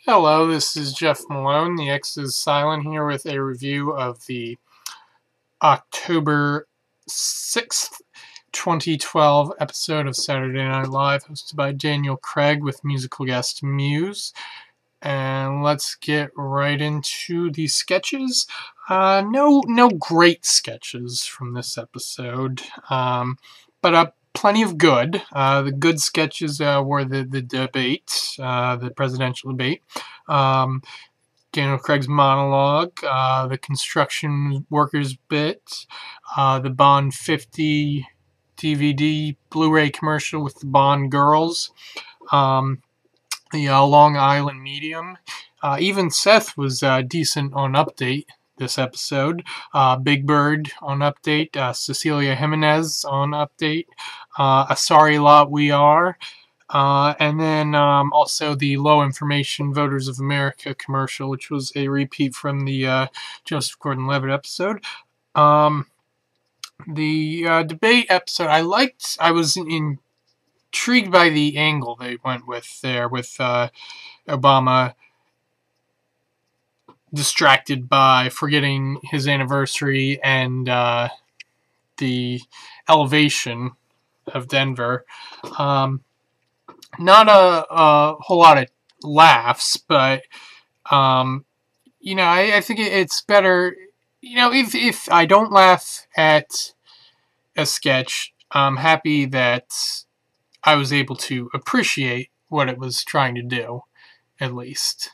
Hello, this is Jeff Malone. The X is silent here with a review of the October 6th, 2012 episode of Saturday Night Live, hosted by Daniel Craig with musical guest Muse. And let's get right into the sketches. No great sketches from this episode, but plenty of good. The good sketches were the debate, the presidential debate, Daniel Craig's monologue, the construction workers bit, the Bond 50 DVD Blu-ray commercial with the Bond girls, the Long Island medium. Even Seth was decent on Update this episode. Big Bird on Update. Cecilia Jimenez on Update. A Sorry Lot We Are. And then also the Low Information Voters of America commercial, which was a repeat from the Joseph Gordon-Levitt episode. The debate episode, I was intrigued by the angle they went with there, with Obama distracted by forgetting his anniversary and the elevation of Denver. Not a whole lot of laughs, but I think it's better. If I don't laugh at a sketch, I'm happy that I was able to appreciate what it was trying to do, at least.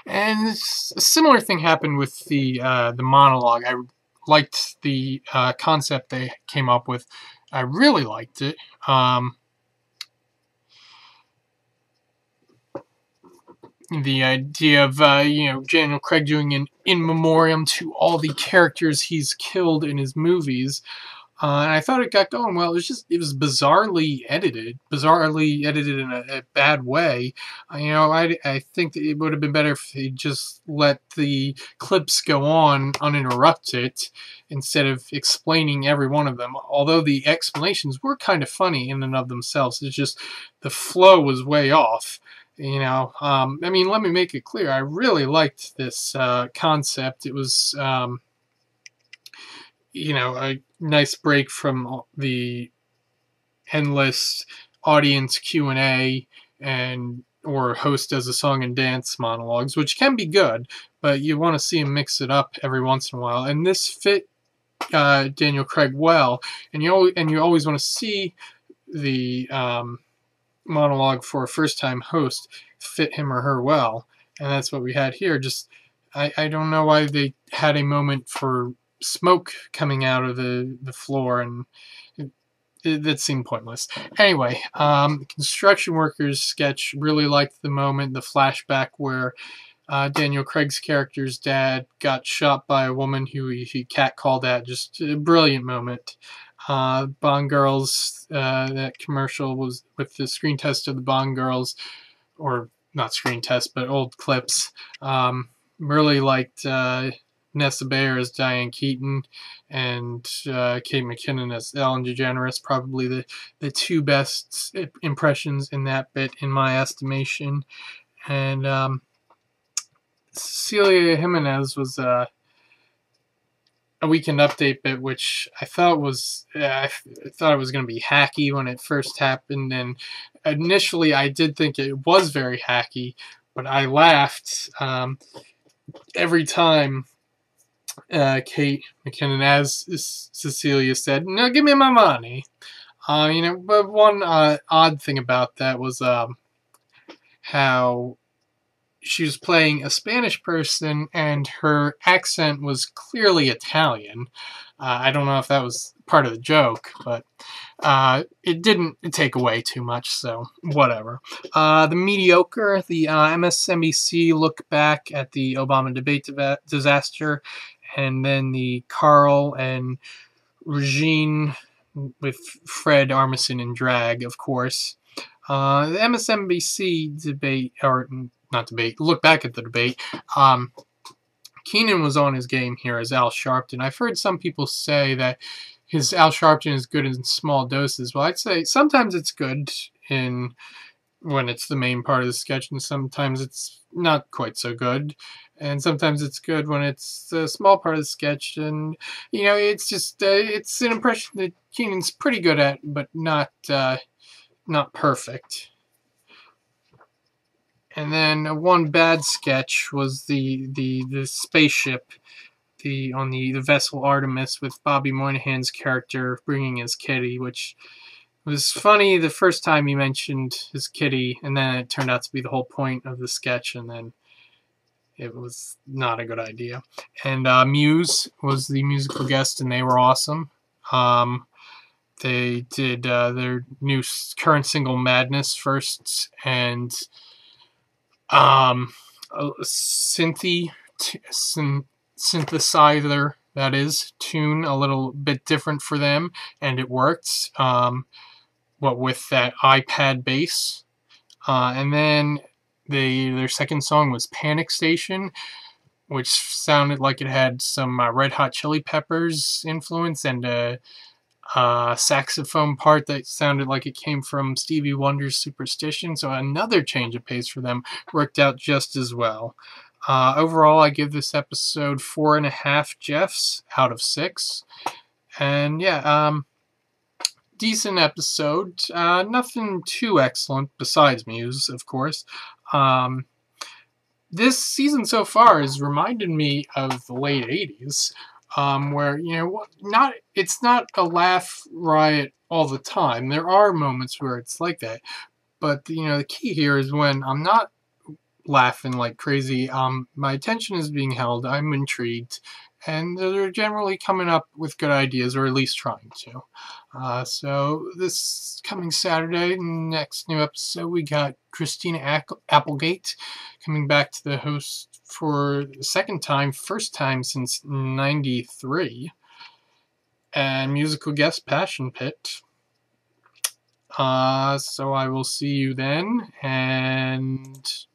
And a similar thing happened with the monologue. I liked the concept they came up with. I really liked it. The idea of Daniel Craig doing an in memoriam to all the characters he's killed in his movies. And I thought it got going well. It was bizarrely edited in a bad way. I think that it would have been better if he just let the clips go on uninterrupted instead of explaining every one of them. Although the explanations were kind of funny in and of themselves, it's just the flow was way off. Let me make it clear. I really liked this concept. It was a nice break from the endless audience Q&A or host as a song and dance monologues, which can be good, but you want to see him mix it up every once in a while. And this fit Daniel Craig well, and you always want to see the monologue for a first-time host fit him or her well, and that's what we had here. Just I don't know why they had a moment for smoke coming out of the floor, and that seemed pointless. Anyway, the construction workers sketch, really liked the moment, the flashback where Daniel Craig's character's dad got shot by a woman who he catcalled at. Just a brilliant moment. Bond Girls, that commercial was with the screen test of the Bond Girls, or not screen test, but old clips. Really liked Nessa Bayer as Diane Keaton and Kate McKinnon as Ellen DeGeneres, probably the two best impressions in that bit in my estimation. And Cecilia Jimenez was a Weekend Update bit, which I thought was it was going to be hacky when it first happened, and initially I did think it was very hacky, but I laughed every time Kate McKinnon, as Cecilia, said, "No, give me my money." But one odd thing about that was how she was playing a Spanish person, and her accent was clearly Italian. I don't know if that was part of the joke, but it didn't take away too much, so whatever. The mediocre, the MSNBC look back at the Obama debate disaster, and then the Carl and Regine with Fred Armisen in drag, of course. The MSNBC debate, or not debate, look back at the debate. Keenan was on his game here as Al Sharpton. I've heard some people say that his Al Sharpton is good in small doses. Well, I'd say sometimes it's good in when it's the main part of the sketch, and sometimes it's not quite so good. And sometimes it's good when it's a small part of the sketch, and it's just it's an impression that Keenan's pretty good at, but not perfect. And then one bad sketch was the spaceship, the vessel Artemis, with Bobby Moynihan's character bringing his kitty, which was funny the first time he mentioned his kitty, and then it turned out to be the whole point of the sketch, and then it was not a good idea. And Muse was the musical guest, and they were awesome. They did their new current single "Madness" first, and a synthesizer, that is, tune a little bit different for them, and it worked. What with that iPad bass, and then their second song was "Panic Station," which sounded like it had some Red Hot Chili Peppers influence, and a saxophone part that sounded like it came from Stevie Wonder's "Superstition." So another change of pace for them worked out just as well. Overall, I give this episode 4.5 Jeffs out of 6. And yeah, decent episode. Nothing too excellent besides Muse, of course. This season so far has reminded me of the late 80s, where it's not a laugh riot all the time. There are moments where it's like that, but the key here is when I'm not laughing like crazy, my attention is being held, I'm intrigued, and they're generally coming up with good ideas, or at least trying to. So this coming Saturday, next new episode, we got Christina Applegate coming back to the host for the second time, first time since '93, and musical guest Passion Pit. So I will see you then, and